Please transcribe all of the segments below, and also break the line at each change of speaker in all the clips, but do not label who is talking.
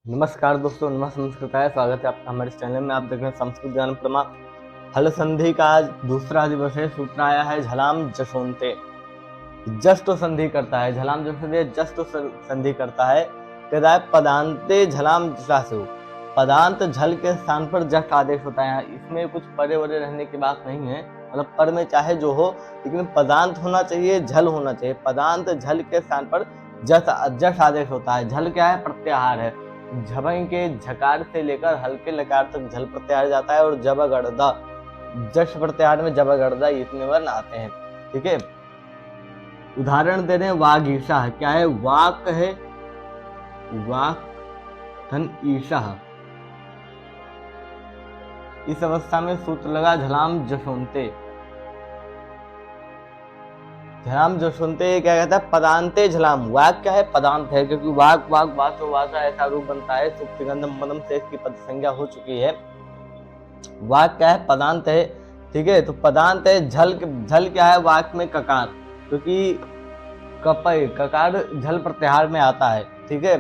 नमस्कार दोस्तों, संस्कृत है। स्वागत है आपका हमारे इस चैनल में। आप देख रहे हैं संस्कृत ज्ञान प्रमा। हल संधि का आज दूसरा दिवस है। सूत्र आया है झलाम जशोन्ते। जस्ट तो संधि करता है, झलाम जशोन्ते जस्ट तो संधि करता है। कहता है पदांते झलाम जशासु। पदांत झल के स्थान पर जस्ट आदेश होता है। इसमें कुछ परे वरे रहने की बात नहीं है, मतलब पर में चाहे जो हो, लेकिन पदांत होना चाहिए, झल होना चाहिए। पदांत झल के स्थान पर जस आदेश होता है। झल क्या है? प्रत्याहार है। झबई के झकार से लेकर हल्के लकार तक झल प्रत्याहार जाता है और जबगड़दा जश प्रत्याहार में जबगड़दा इतने वर्ण आते हैं। ठीक है, उदाहरण दे रहे हैं। वाग ईशा क्या है? वाक है, वाक धन ईशा। इस अवस्था में सूत्र लगा झलाम जशोन्ते। झलाम जशोन्ते क्या कहता है? पदांते झलाम। वाक क्या है? पदांत है, क्योंकि वाक वाक वाचो वाचा ऐसा रूप बनता है। सुप्तिगंधम पदम से इसकी पद संज्ञा हो चुकी है। वाक क्या है? पदांत है। ठीक है, तो पदांत है। झल क्या है? वाक में ककार, क्योंकि कपय ककार झल प्रत्याहार में आता है। ठीक है,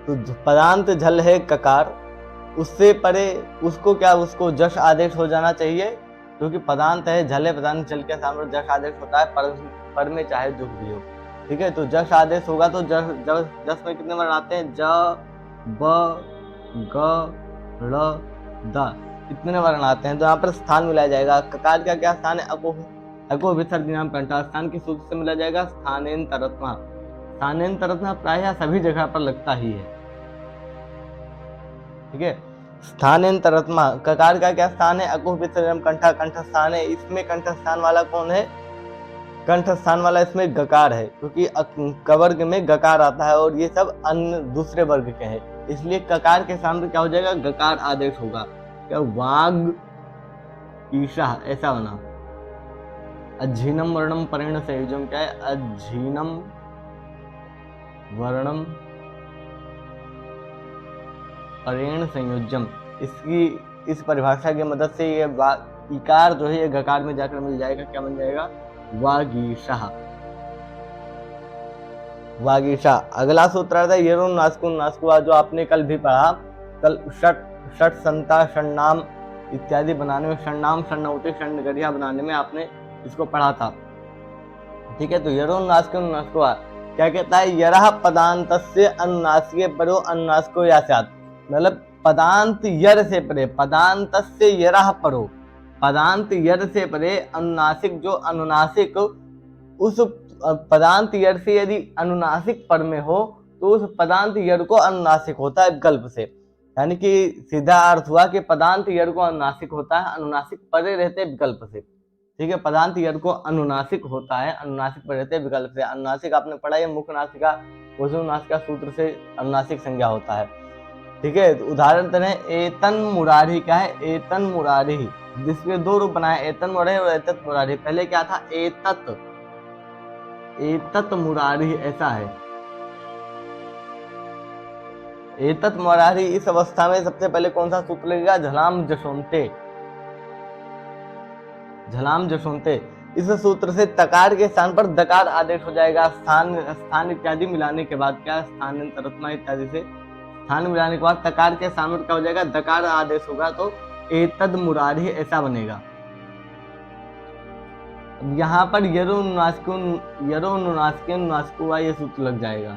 तो पदांत झल है ककार। उससे परे उसको जश आदेश हो जाना चाहिए, क्योंकि पदांत है, झल है। पदांत झल के सामने जश आदेश होता है, पर में चाहे जो भी हो। ठीक है, तो जश आदेश होगा तो जस में कितने वर्ण आते हैं? ज ब ग र द इतने वर्ण आते हैं। तो यहाँ पर स्थान मिलाया जाएगा। ककार का क्या स्थान है? अको विसर्ग नाम कंठा। स्थान के सूत्र से मिला जाएगा स्थानेन्तरत्मा। स्थानेन्तरत्मा प्रायः सभी जगह पर लगता ही है। ठीक है, स्थानेन्तरत्मा। ककार का क्या स्थान है? अकुह विसर्जन कंठा, कंठ स्थान है। इसमें कंठ स्थान वाला कौन है? कंठ स्थान वाला इसमें गकार है, क्योंकि कवर्ग में गकार आता है और ये सब अन्य दूसरे वर्ग के हैं। इसलिए ककार के सामने क्या हो जाएगा? गकार आदेश होगा। क्या? वाग ईशा ऐसा बना। अझीनम वर्णम परिण संयोजम क्या है? अझीनम वर्णम परेण संयोजम। इसकी इस परिभाषा की मदद से ये इकार जो है ये गकार में जाकर मिल जाएगा। क्या बन जाएगा? वागीशा। वागीशा। अगला सूत्र आता है येरुन नास्कुन नास्कुआ, जो आपने कल भी पढ़ा। कल षट संता षण्णाम इत्यादि बनाने में, षण्णाम षण्णवती षण्गरिया बनाने में आपने इसको पढ़ा था। ठीक है, तो येरुन नास्कुन नास्कुआ क्या कहता है? यरह पदांतस्य अनुनासिके परो अनुनासिको यास्यात्। मतलब पदांत यर से परे, पदांत से यरह परो, पदांत यर से परे अनुनासिक, जो अनुनासिक उस पदांत यर से यदि अनुनासिक पर में हो तो उस पदांत यर को अनुनासिक होता है विकल्प से। यानी कि सीधा अर्थ हुआ कि पदांत यर को अनुनासिक होता है, अनुनासिक परे रहते विकल्प से। ठीक है, पदांत यर को अनुनासिक होता है, अनुनासिक पर रहते विकल्प से। अनुनासिक आपने पढ़ा है, मुख्य नासिका नासिका सूत्र से अनुनासिक संज्ञा होता है। ठीक है, तो उदाहरण दें एतन मुरारी क्या है? एतन मुरारी, जिसके दो रूप बनाए, एतन मुरारी और एतत मुरारी। पहले क्या था? एतत मुरारी ऐसा है। एतत मुरारी। इस अवस्था में सबसे पहले कौन सा सूत्र लगेगा? झलाम जशोन्ते। झलाम जशोन्ते। इस सूत्र से तकार के स्थान पर दकार आदेश हो जाएगा। स्थान इत्यादि मिलाने के बाद क्या? स्थानांतरत्मा इत्यादि से स्थान मिलाने के बाद तकार के स्थान पर क्या हो जाएगा? दकार आदेश होगा, तो एतद मुरारी ऐसा बनेगा। यहाँ पर यरो ये सूत्र लग जाएगा।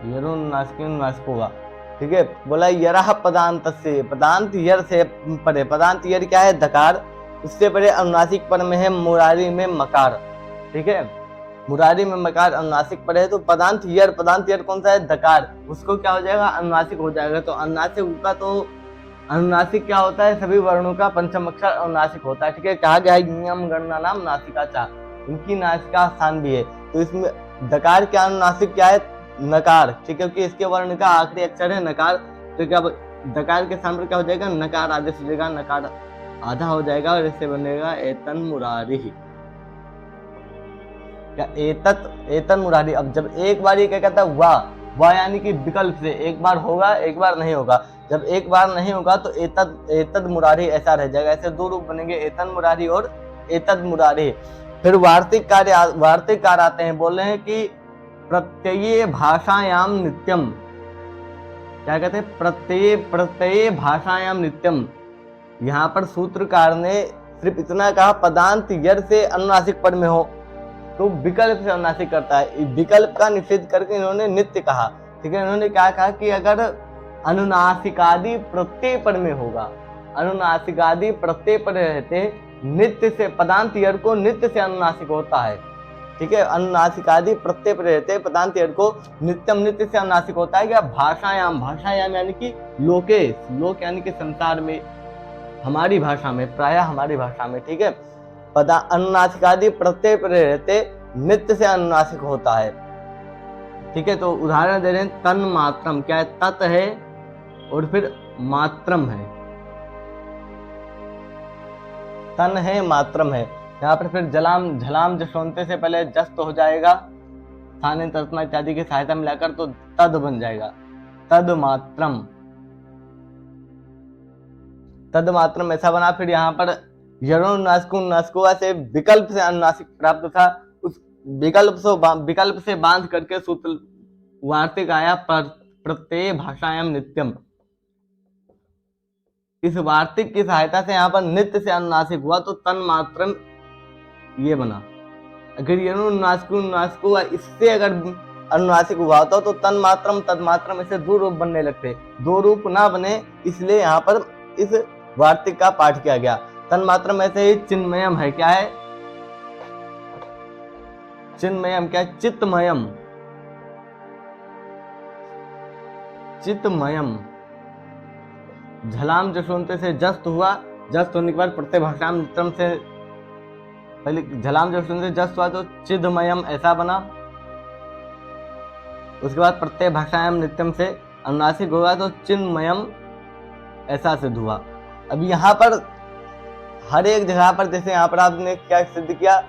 यरो। ठीक है, बोला यरह पदांत से, पदांत यर से परे। पदांत यर क्या है? दकार। उससे परे अनुनासिक पर में है मुरारी में मकार। ठीक है, मुरारी में मकार अनुनासिक पर है, तो पदांत यर कौन सा है? दकार। उसको क्या हो जाएगा? अनुनासिक हो जाएगा। तो अनुनासिक होगा, तो अनुनासिक क्या होता है? सभी वर्णों का पंचम अक्षर अनुनासिक होता है। ठीक है, कहा गया है नियम गणना नाम नासिका चा, इनकी नासिका स्थान भी है। तो इसमें दकार क्या अनुनासिक क्या है? नकार। ठीक है, क्योंकि इसके वर्ण का आखिरी अक्षर है नकार। तो क्या दकार के स्थान पर क्या हो जाएगा? नकार आदेश हो जाएगा, नकार आधा हो जाएगा और इससे बनेगा एतन मुरारी। क्या? एतन मुरारी। अब जब एक बार ये क्या कहता है? वाह यानी कि विकल्प से एक बार होगा, एक बार नहीं होगा। जब एक बार नहीं होगा तो एतद मुरारी ऐसा रह जाएगा। ऐसे दो रूप बनेंगे, एतन मुरारी और एतद मुरारी। फिर वार्तिक कार्य आते हैं। बोल रहे हैं कि प्रत्यये भाषायाम नित्यम, क्या कहते हैं, प्रत्यय प्रत्यय भाषायाम नित्यम। यहाँ पर सूत्रकार ने सिर्फ इतना कहा पदांत यर से अनुनासिक पद में हो तो विकल्प से अनुनासिक करता है। विकल्प का निषेध करके इन्होंने नित्य कहा। ठीक है, इन्होंने क्या कहा कि अगर अनुनासिकादि प्रत्यय पद में होगा, अनुनासिकादि प्रत्यय पद रहते नित्य से, पदांत यर को नित्य से अनुनासिक होता है। ठीक है, अनुनासिकादि प्रत्यय पद रहते पदांत यर को नित्यम नित्य से अनुनासिक होता है। क्या भाषायाम, भाषायाम यानी कि लोके, लोक यानी कि संसार में, हमारी भाषा में, प्रायः हमारी भाषा में। ठीक है, अनुनासिकादि प्रत्यय पद रहते नित्य से अनुनासिक होता है। ठीक है, तो उदाहरण दे रहे हैं तन मात्रम, क्या है, तत् है और फिर मात्रम है, तन है मात्रम है। यहाँ पर फिर जलाम झलाम जशोंते से पहले जस्त हो जाएगा, स्थान तर्तमा इत्यादि की सहायता मिलाकर तो तद बन जाएगा, तद मात्रम, तद मात्रम ऐसा बना। फिर यहाँ पर यरोनुनासिकुआ से विकल्प से अनुनासिक प्राप्त था, उस विकल्प से बांध करके सूत्र वार्तिक आया प्रत्यय भाषायाम नित्यम। इस वार्तिक की सहायता से यहाँ पर नित्य से अनुनासिक हुआ तो तन मात्रम ये बना। अगर यरोनुनासिकु इससे अगर अनुनासिक हुआ होता तो तन मात्रम तद मात्रम ऐसे दो रूप बनने लगते, दो रूप ना बने इसलिए यहाँ पर इस वार्तिक का पाठ किया गया। तन मात्रम ऐसे ही चिन्मयम है, क्या है, चिन्मयम, क्या है, चित्तमयम, चित्तमयम। झलाम जशोंते से जस्त हुआ, जस्त होने के बाद प्रत्यय भाषायाम नित्यम से पहले झलाम जशोंते से जस्त हुआ तो चिदमयम ऐसा बना। उसके बाद प्रत्यय भाषायाम नित्यम से अनुनासिक होगा तो चिन्मयम ऐसा सिद्ध हुआ। अब यहाँ पर हर एक जगह पर, जैसे यहाँ पर आपने क्या सिद्ध किया,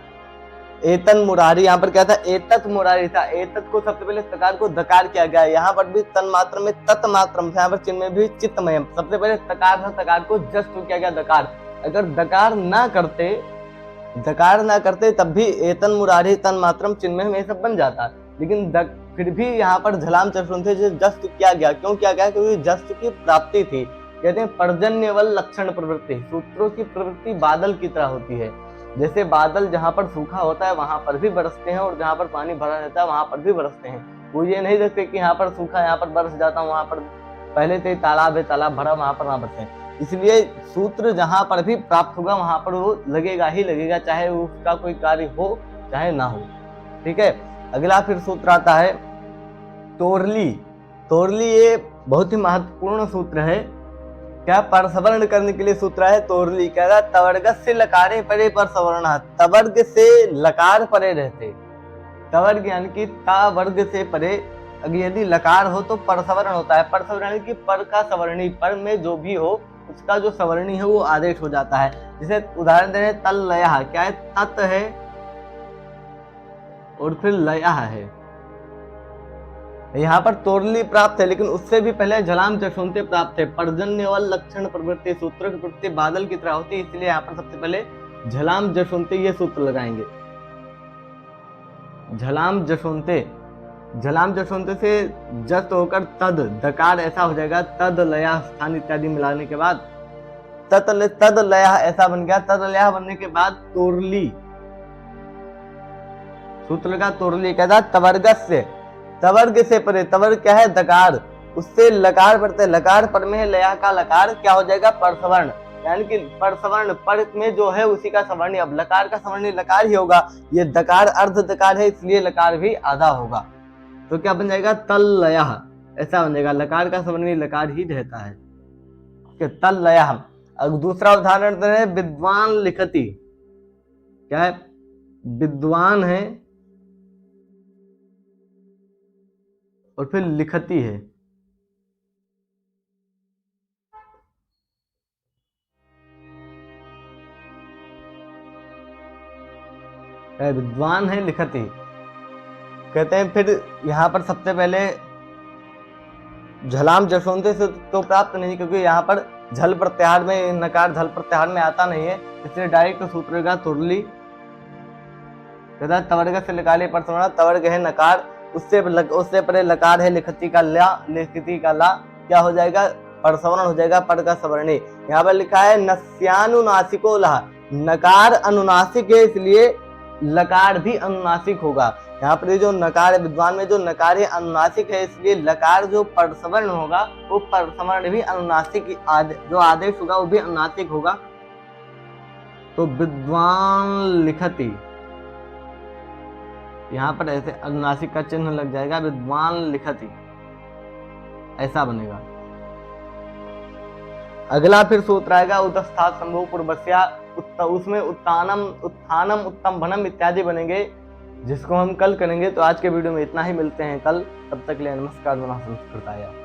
एतन मुरारी, यहाँ पर क्या था, एतत मुरारी था, एतत को सबसे पहले तकार को दकार किया गया। यहाँ पर भी तन मात्र में तत् मात्रम था, यहाँ पर चिन्ह में भी चित्तमयम, सबसे पहले तकार था, तकार को जस्ट किया गया दकार। अगर दकार ना करते तब भी एतन मुरारी तन मात्रम चिन्ह में ये सब बन जाता, लेकिन फिर भी यहाँ पर झलाम चरसुंथे से जस्त किया गया। क्यों किया गया, क्योंकि जस्त की प्राप्ति थी। कहते हैं पर्जन्यवल लक्षण प्रवृत्ति, सूत्रों की प्रवृत्ति बादल की तरह होती है। जैसे बादल जहां पर सूखा होता है वहां पर भी बरसते हैं और जहां पर पानी भरा रहता है वहां पर भी बरसते हैं। वो ये नहीं देखते कि यहाँ पर सूखा, यहाँ पर बरस जाता, वहां पर पहले से तालाब है, तालाब भरा, वहां पर ना बरसे। इसलिए सूत्र जहां पर भी प्राप्त होगा वहां पर वो लगेगा ही लगेगा, चाहे उसका कोई कार्य हो चाहे ना हो। ठीक है, अगला फिर सूत्र आता है तोरली। तोरली ये बहुत ही महत्वपूर्ण सूत्र है। क्या, परसवर्ण करने के लिए सूत्र है तोरली। कह रहा तवर्ग से लकारे परे परसवर्ण, तवर्ग से लकार परे रहते, तवर्ग यानी कि ता वर्ग से परे अगर यदि लकार हो तो परसवर्ण होता है। परसवर्ण यानी कि पर का सवर्णी, पर में जो भी हो उसका जो सवर्णी है वो आदेश हो जाता है। जैसे उदाहरण दे रहे तल लया, क्या है, तत् है और फिर लया है। यहाँ पर तोरली प्राप्त है, लेकिन उससे भी पहले झलाम जशोंते प्राप्त है। पर्जन्यवल लक्षण प्रवृत्ति, सूत्र की प्रवृत्ति बादल की तरह होती है, इसलिए यहाँ पर सबसे पहले झलाम जशोंते ये सूत्र लगाएंगे। झलाम जशोंते, झलाम जशोंते से जस्त होकर तद दकार ऐसा हो जाएगा, तद लया स्थान इत्यादि मिलाने के बाद तद लया ऐसा बन गया। तद लया बनने के बाद तोरली सूत्र का तोरली कहता तवर्गस से, तवर्ग से परे, तवर्ग क्या है, दकार, उससे लकार पड़ते, लकार पर में लया का लकार क्या हो जाएगा, परसवर्ण, यानी कि परसवर्ण, पर में जो है उसी का सवर्णी, अब लकार का सवर्णी लकार ही होगा। ये दकार अर्ध दकार है इसलिए लकार भी आधा होगा, तो क्या बन जाएगा, तल लया ऐसा बन जाएगा। लकार का सवर्णी लकार ही रहता है, तल लया। अब दूसरा उदाहरण है विद्वान लिखती, क्या है, विद्वान है और फिर लिखती है। विद्वान है लिखती, कहते हैं फिर यहाँ पर सबसे पहले झलाम जशोंते से तो प्राप्त नहीं, क्योंकि यहाँ पर झल प्रत्याहार में नकार झल प्रत्याहार में आता नहीं है, इसलिए डायरेक्ट सूत्र का तुरली कहता तवर्ग से निकाले पर तवर्ग है नकार, उससे परे लकार है लिखती का ला, लिखती का ला क्या हो जाएगा, परसवर्ण हो जाएगा, पद का सवर्णी। यहाँ पर लिखा है नस्यानुनासिको लह, नकार अनुनासिक है इसलिए लकार भी अनुनासिक होगा। यहाँ पर जो नकार है विद्वान में जो नकार है अनुनासिक है, इसलिए लकार जो परसवर्ण होगा वो परसवर्ण भी अनुनासिक, जो आदेश होगा वो भी अनुनासिक होगा। तो विद्वान लिखति, यहाँ पर ऐसे अनुनासिक का चिन्ह लग जाएगा, विद्वान लिखति ऐसा बनेगा। अगला फिर सूत्र आएगा उतस्थात संभव पूर्वस्या, उसमें उत्थानम उत्तम इत्यादि बनेंगे, जिसको हम कल करेंगे। तो आज के वीडियो में इतना ही, मिलते हैं कल, तब तक के लिए नमस्कार। संस्कृताय।